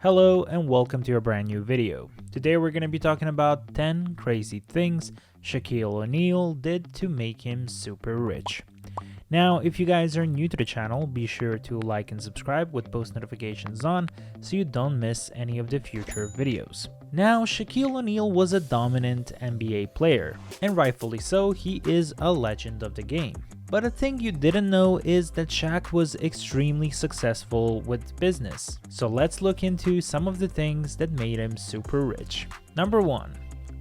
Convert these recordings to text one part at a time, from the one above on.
Hello and welcome to a brand new video. Today we're going to be talking about 10 crazy things Shaquille O'Neal did to make him super rich. Now, if you guys are new to the channel, be sure to like and subscribe with post notifications on so you don't miss any of the future videos. Now, Shaquille O'Neal was a dominant NBA player, and rightfully so, he is a legend of the game. But a thing you didn't know is that Shaq was extremely successful with business. So let's look into some of the things that made him super rich. Number 1.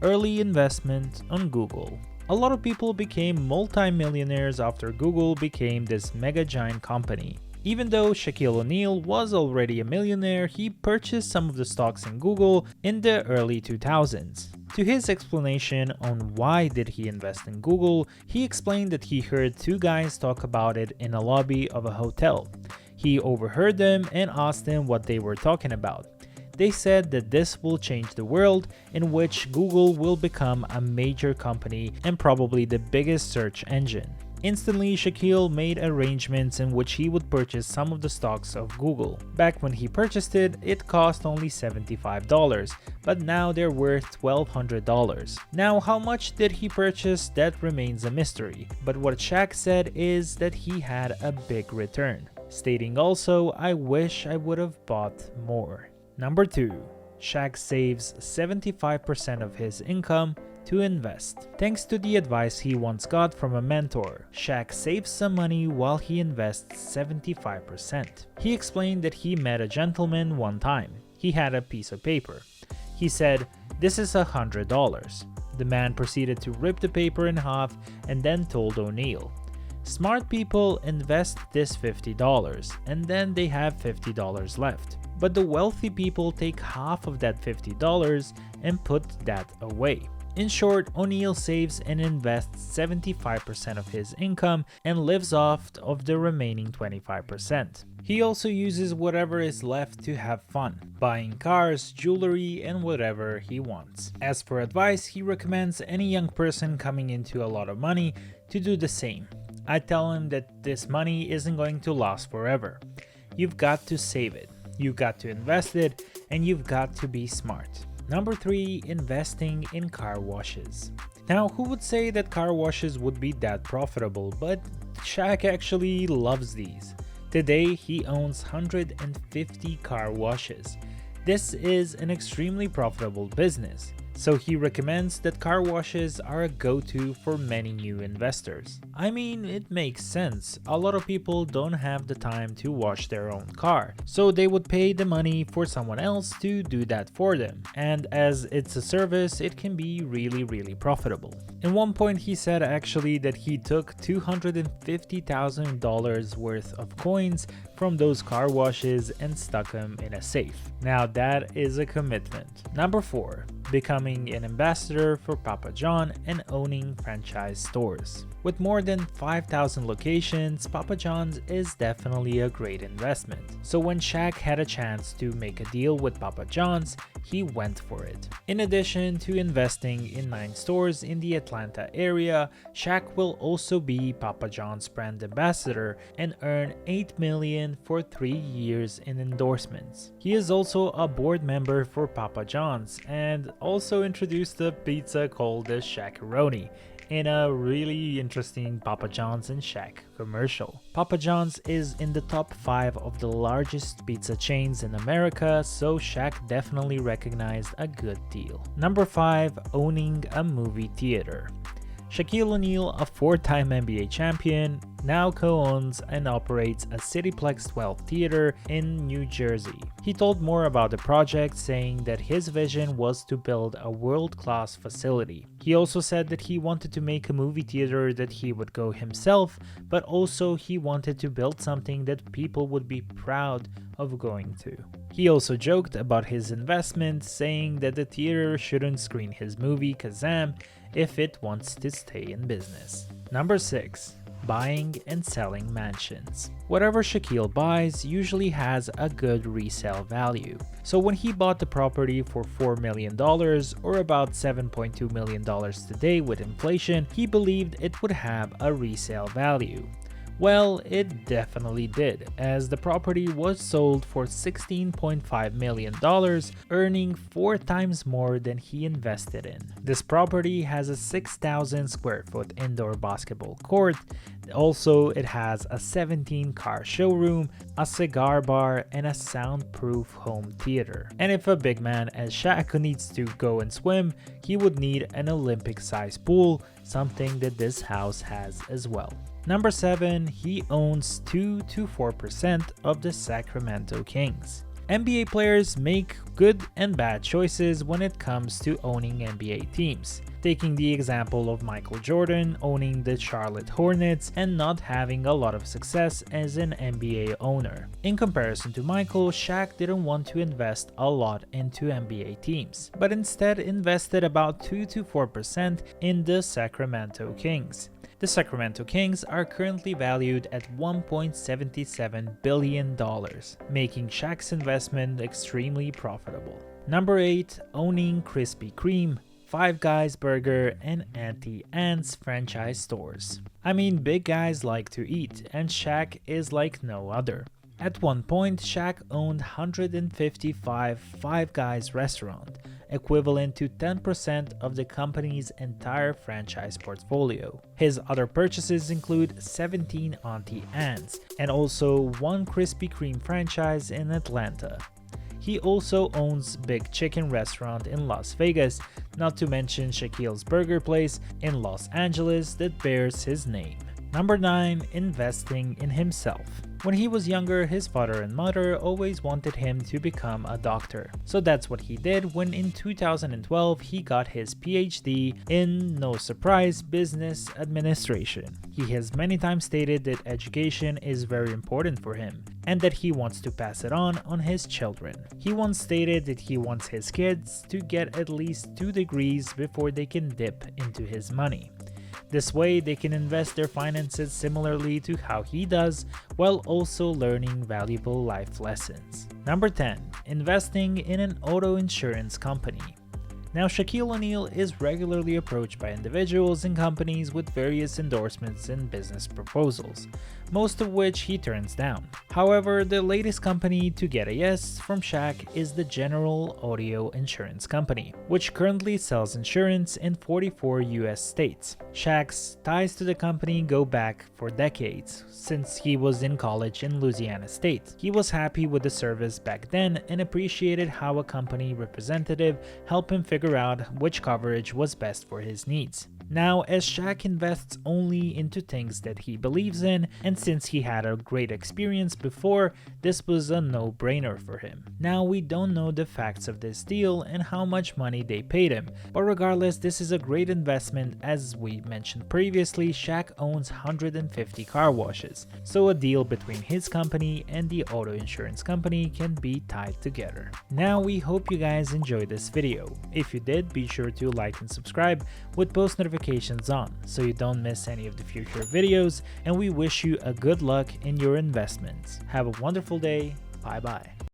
Early investment on Google. A lot of people became multi-millionaires after Google became this mega giant company. Even though Shaquille O'Neal was already a millionaire, he purchased some of the stocks in Google in the early 2000s. To his explanation on why did he invest in Google, he explained that he heard two guys talk about it in a lobby of a hotel. He overheard them and asked them what they were talking about. They said that this will change the world, in which Google will become a major company and probably the biggest search engine. Instantly, Shaquille made arrangements in which he would purchase some of the stocks of Google. Back when he purchased it, it cost only $75, but now they're worth $1,200. Now, how much did he purchase? That remains a mystery, but what Shaq said is that he had a big return, stating also, "I wish I would have bought more." Number 2. Shaq saves 75% of his income to invest. Thanks to the advice he once got from a mentor, Shaq saves some money while he invests 75%. He explained that he met a gentleman one time. He had a piece of paper. He said, "This is $100. The man proceeded to rip the paper in half and then told O'Neal, "Smart people invest this $50 and then they have $50 left. But the wealthy people take half of that $50 and put that away." In short, O'Neal saves and invests 75% of his income and lives off of the remaining 25%. He also uses whatever is left to have fun, buying cars, jewelry, and whatever he wants. As for advice, he recommends any young person coming into a lot of money to do the same. I tell him that this money isn't going to last forever. You've got to save it. You've got to invest it, and you've got to be smart. Number 3. Investing in car washes. Now, who would say that car washes would be that profitable, but Shaq actually loves these. Today, he owns 150 car washes. This is an extremely profitable business. So he recommends that car washes are a go-to for many new investors. I mean, it makes sense. A lot of people don't have the time to wash their own car, so they would pay the money for someone else to do that for them. And as it's a service, it can be really profitable. In one point, he said actually that he took $250,000 worth of coins from those car washes and stuck them in a safe. Now that is a commitment. Number 4. Becoming an ambassador for Papa John and owning franchise stores. With more than 5,000 locations, Papa John's is definitely a great investment. So when Shaq had a chance to make a deal with Papa John's, he went for it. In addition to investing in 9 stores in the Atlanta area, Shaq will also be Papa John's brand ambassador and earn $8 million for 3 years in endorsements. He is also a board member for Papa John's and also introduced a pizza called the Shaq-a-Roni in a really interesting Papa John's and Shaq commercial. Papa John's is in the top 5 of the largest pizza chains in America, so Shaq definitely recognized a good deal. Number 5. Owning a movie theater. Shaquille O'Neal, a 4-time NBA champion, now co-owns and operates a Cityplex 12 theater in New Jersey. He told more about the project, saying that his vision was to build a world-class facility. He also said that he wanted to make a movie theater that he would go himself, but also he wanted to build something that people would be proud of going to. He also joked about his investment, saying that the theater shouldn't screen his movie Kazam if it wants to stay in business. Number 6. Buying and selling mansions. Whatever Shaquille buys usually has a good resale value. So when he bought the property for $4 million, or about $7.2 million today with inflation, he believed it would have a resale value. Well, it definitely did, as the property was sold for $16.5 million, earning 4 times more than he invested in. This property has a 6,000 square foot indoor basketball court. Also, it has a 17-car showroom, a cigar bar, and a soundproof home theater. And if a big man as Shaq needs to go and swim, he would need an Olympic-sized pool, something that this house has as well. Number 7, he owns 2 to 4% of the Sacramento Kings. NBA players make good and bad choices when it comes to owning NBA teams. Taking the example of Michael Jordan owning the Charlotte Hornets and not having a lot of success as an NBA owner. In comparison to Michael, Shaq didn't want to invest a lot into NBA teams, but instead invested about 2 to 4% in the Sacramento Kings. The Sacramento Kings are currently valued at $1.77 billion, making Shaq's investment extremely profitable. Number 8, owning Krispy Kreme, Five Guys Burger, and Auntie Anne's franchise stores. I mean, big guys like to eat, and Shaq is like no other. At one point, Shaq owned 155 Five Guys restaurants, equivalent to 10% of the company's entire franchise portfolio. His other purchases include 17 Auntie Anne's and also one Krispy Kreme franchise in Atlanta. He also owns Big Chicken restaurant in Las Vegas, not to mention Shaquille's Burger Place in Los Angeles that bears his name. Number 9, investing in himself. When he was younger, his father and mother always wanted him to become a doctor. So that's what he did when in 2012 he got his PhD in, no surprise, business administration. He has many times stated that education is very important for him and that he wants to pass it on his children. He once stated that he wants his kids to get at least 2 degrees before they can dip into his money. This way, they can invest their finances similarly to how he does, while also learning valuable life lessons. Number 10. Investing in an auto insurance company. Now, Shaquille O'Neal is regularly approached by individuals and companies with various endorsements and business proposals, most of which he turns down. However, the latest company to get a yes from Shaq is the General Audio Insurance Company, which currently sells insurance in 44 US states. Shaq's ties to the company go back for decades, since he was in college in Louisiana State. He was happy with the service back then and appreciated how a company representative helped him figure out which coverage was best for his needs. Now, as Shaq invests only into things that he believes in, and since he had a great experience before, this was a no-brainer for him. Now, we don't know the facts of this deal and how much money they paid him, but regardless, this is a great investment. As we mentioned previously, Shaq owns 150 car washes, so a deal between his company and the auto insurance company can be tied together. Now, we hope you guys enjoyed this video. If you did, be sure to like and subscribe with post notifications on so you don't miss any of the future videos, and we wish you a good luck in your investments. Have a wonderful day. Bye bye.